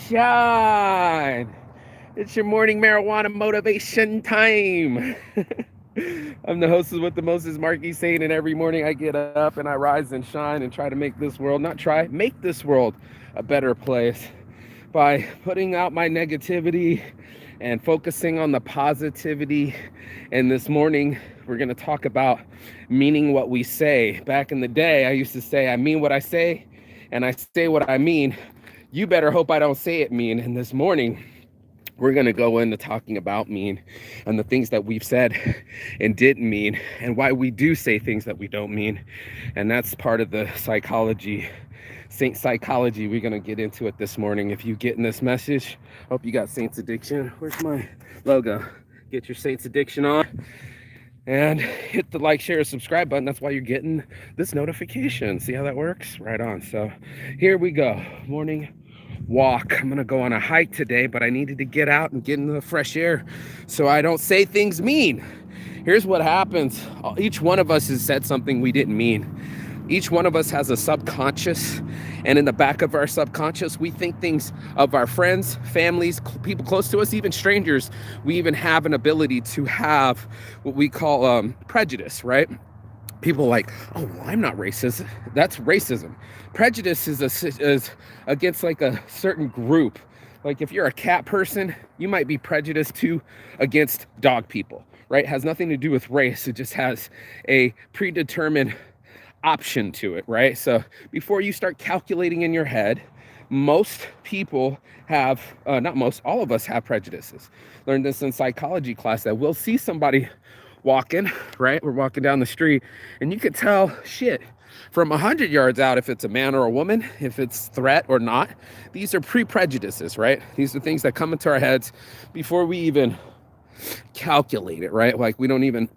shine. It's your morning marijuana motivation time. I'm the hostess with the Moses Marquis saying, and every morning I get up and I rise and shine and try to make this world, not try, make this world a better place by putting out my negativity and focusing on the positivity. And this morning, we're going to talk about meaning what we say. Back in the day, I used to say, I mean what I say, and I say what I mean. You better hope I don't say it mean. And this morning, we're going to go into talking about mean and the things that we've said and didn't mean and why we do say things that we don't mean. And that's part of the Saint psychology. We're going to get into it this morning. If you get in this message, hope you got Saints Addiction. Where's my logo? Get your Saints Addiction on and hit the like, share, subscribe button. That's why you're getting this notification. See how that works? Right on. So here we go. Morning walk. I'm gonna go on a hike today, but I needed to get out and get into the fresh air so I don't say things mean. Here's what happens. Each one of us has said something we didn't mean. Each one of us has a subconscious, and in the back of our subconscious, we think things of our friends, families, people close to us, even strangers. We even have an ability to have what we call prejudice, right? People are like, oh, well, I'm not racist. That's racism. Prejudice is against like a certain group. Like if you're a cat person, you might be prejudiced against dog people, right? It has nothing to do with race. It just has a predetermined option to it, right? So before you start calculating in your head, most people have, not most, all of us have prejudices. Learned this in psychology class that we'll see somebody walking, right? We're walking down the street and you could tell shit from 100 yards out if it's a man or a woman, if it's threat or not. These are pre-prejudices, right? These are things that come into our heads before we even calculate it, right? Like we don't even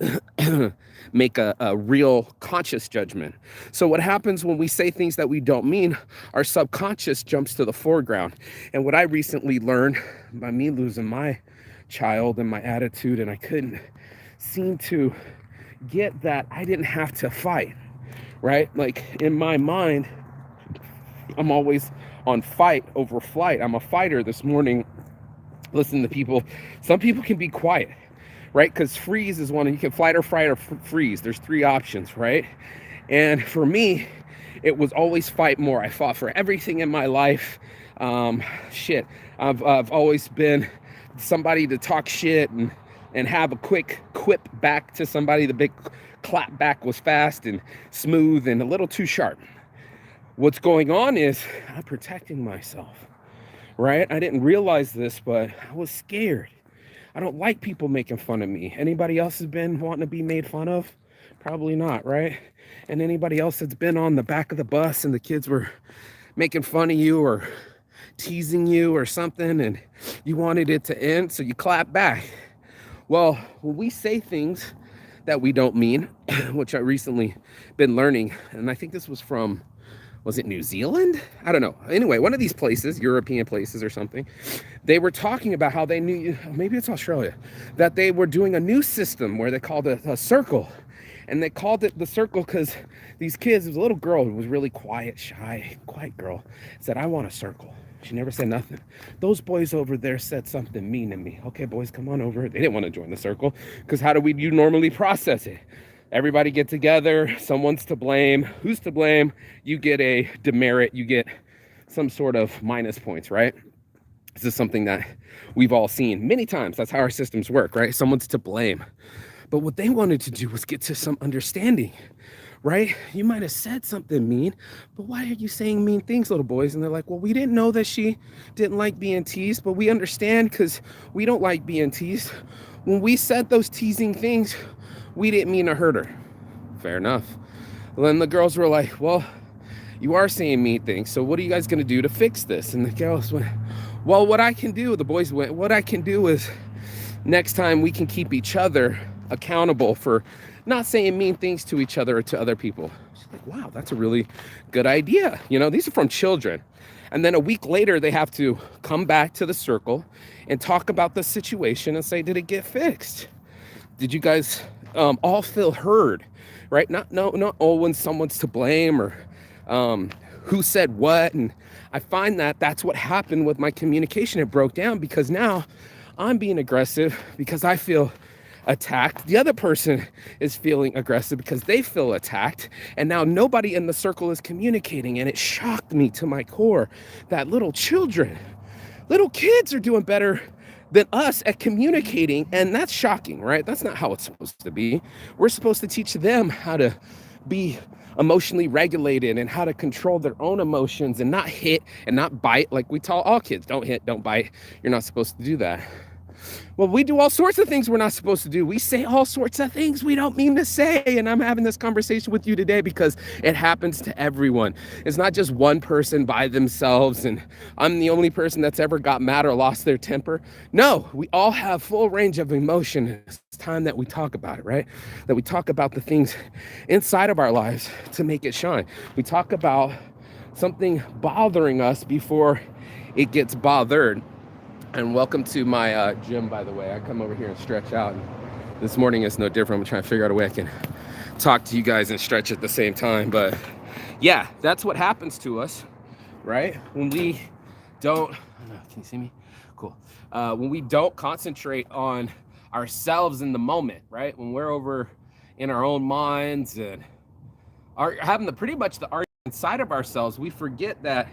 make a real conscious judgment. So what happens when we say things that we don't mean, our subconscious jumps to the foreground. And what I recently learned by me losing my child and my attitude, and I couldn't seem to get that I didn't have to fight, right? Like in my mind, I'm always on fight over flight. I'm a fighter. This morning, listen to people. Some people can be quiet, right? Because freeze is one, you can fight or fight or freeze. There's three options, right? And for me, it was always fight more. I fought for everything in my life. I've always been somebody to talk shit and have a quick quip back to somebody. The big clap back was fast and smooth and a little too sharp. What's going on is I'm protecting myself, right? I didn't realize this, but I was scared. I don't like people making fun of me. Anybody else has been wanting to be made fun of? Probably not, right? And anybody else that's been on the back of the bus and the kids were making fun of you or teasing you or something and you wanted it to end, so you clap back. Well, when we say things that we don't mean, which I recently been learning, and I think this was from, was it New Zealand? I don't know. Anyway, one of these places, European places or something, they were talking about how they knew, maybe it's Australia, that they were doing a new system where they called it a circle. And they called it the circle because these kids, there was a little girl who was really quiet, shy, quiet girl, said, I want a circle. She never said nothing. Those boys over there said something mean to me. Okay, boys, come on over. They didn't want to join the circle because how do you normally process it? Everybody get together. Someone's to blame. Who's to blame? You get a demerit. You get some sort of minus points, right? This is something that we've all seen many times. That's how our systems work, right? Someone's to blame. But what they wanted to do was get to some understanding, right? You might have said something mean, but why are you saying mean things, little boys? And they're like, well, we didn't know that she didn't like being teased, but we understand because we don't like being teased. When we said those teasing things, we didn't mean to hurt her. Fair enough. Well, then the girls were like, well, you are saying mean things, so what are you guys going to do to fix this? And the girls went, well, what I can do, the boys went, what I can do is next time we can keep each other accountable for not saying mean things to each other or to other people. She's like, wow, that's a really good idea. You know, these are from children. And then a week later, they have to come back to the circle and talk about the situation and say, did it get fixed? Did you guys all feel heard, right? Not when someone's to blame or who said what. And I find that that's what happened with my communication. It broke down because now I'm being aggressive because I feel attacked. The other person is feeling aggressive because they feel attacked. And now nobody in the circle is communicating. And it shocked me to my core that little kids are doing better than us at communicating. And that's shocking, right? That's not how it's supposed to be. We're supposed to teach them how to be emotionally regulated and how to control their own emotions and not hit and not bite. Like we tell all kids, don't hit, don't bite. You're not supposed to do that. Well, we do all sorts of things we're not supposed to do. We say all sorts of things we don't mean to say. And I'm having this conversation with you today because it happens to everyone. It's not just one person by themselves and I'm the only person that's ever got mad or lost their temper. No, we all have full range of emotion. It's time that we talk about it, right? That we talk about the things inside of our lives to make it shine. We talk about something bothering us before it gets bothered. And welcome to my gym, by the way. I come over here and stretch out. And this morning is no different. I'm trying to figure out a way I can talk to you guys and stretch at the same time. But yeah, that's what happens to us, right? When we don't, can you see me? Cool. When we don't concentrate on ourselves in the moment, right? When we're over in our own minds and having pretty much the argument inside of ourselves, we forget that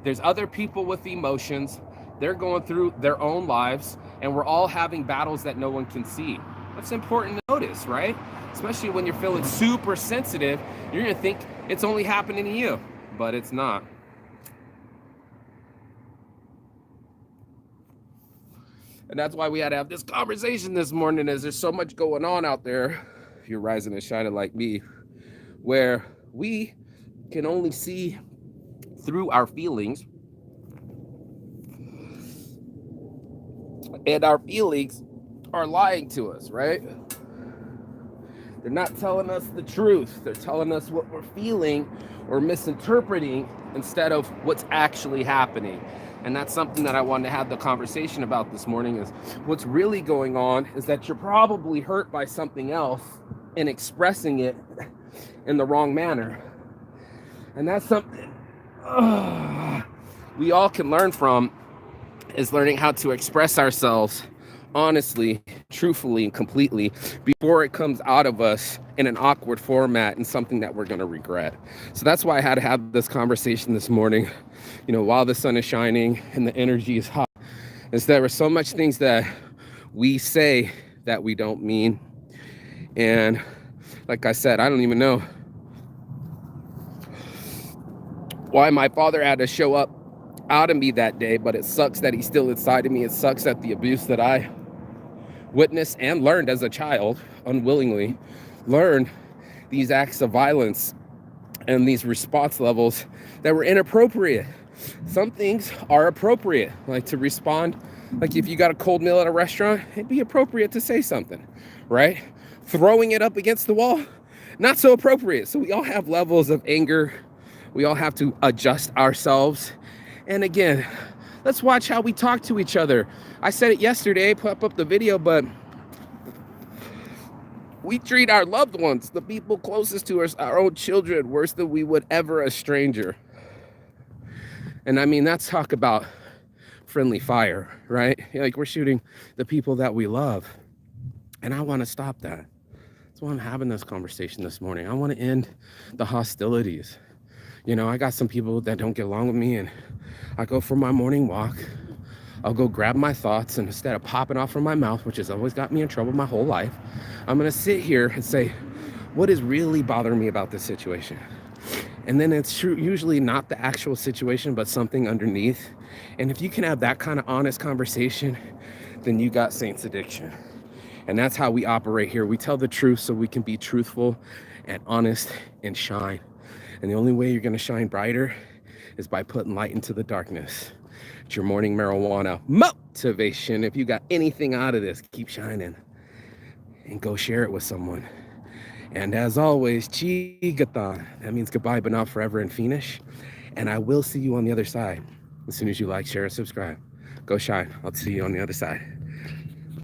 there's other people with emotions. They're going through their own lives, and we're all having battles that no one can see. That's important to notice, right? Especially when you're feeling super sensitive, you're gonna think it's only happening to you, but it's not. And that's why we had to have this conversation this morning, as there's so much going on out there, if you're rising and shining like me, where we can only see through our feelings. And our feelings are lying to us, right? They're not telling us the truth. They're telling us what we're feeling or misinterpreting instead of what's actually happening. And that's something that I wanted to have the conversation about this morning, is what's really going on is that you're probably hurt by something else and expressing it in the wrong manner. And that's something we all can learn from, is learning how to express ourselves honestly, truthfully, and completely before it comes out of us in an awkward format and something that we're going to regret. So that's why I had to have this conversation this morning, while the sun is shining and the energy is hot, is there are so much things that we say that we don't mean. And like I said, I don't even know why my father had to show up out of me that day, but it sucks that he's still inside of me. It sucks that the abuse that I witnessed and learned as a child, unwillingly learned these acts of violence and these response levels that were inappropriate. Some things are appropriate, like to respond, like if you got a cold meal at a restaurant, it'd be appropriate to say something, right? Throwing it up against the wall, not so appropriate. So we all have levels of anger. We all have to adjust ourselves. And again, let's watch how we talk to each other. I said it yesterday, put up the video, but we treat our loved ones, the people closest to us, our own children, worse than we would ever a stranger. And I mean, that's talk about friendly fire, right? Like, we're shooting the people that we love. And I want to stop that. That's why I'm having this conversation this morning. I want to end the hostilities. I got some people that don't get along with me, and I go for my morning walk. I'll go grab my thoughts, and instead of popping off from my mouth, which has always got me in trouble my whole life, I'm going to sit here and say, what is really bothering me about this situation? And then it's usually not the actual situation, but something underneath. And if you can have that kind of honest conversation, then you got Saints Addiction. And that's how we operate here. We tell the truth so we can be truthful and honest and shine. And the only way you're going to shine brighter is by putting light into the darkness. It's your morning marijuana motivation. If you got anything out of this, keep shining and go share it with someone. And as always, Chigathon. That means goodbye, but not forever, and finish. And I will see you on the other side as soon as you like, share, and subscribe. Go shine. I'll see you on the other side.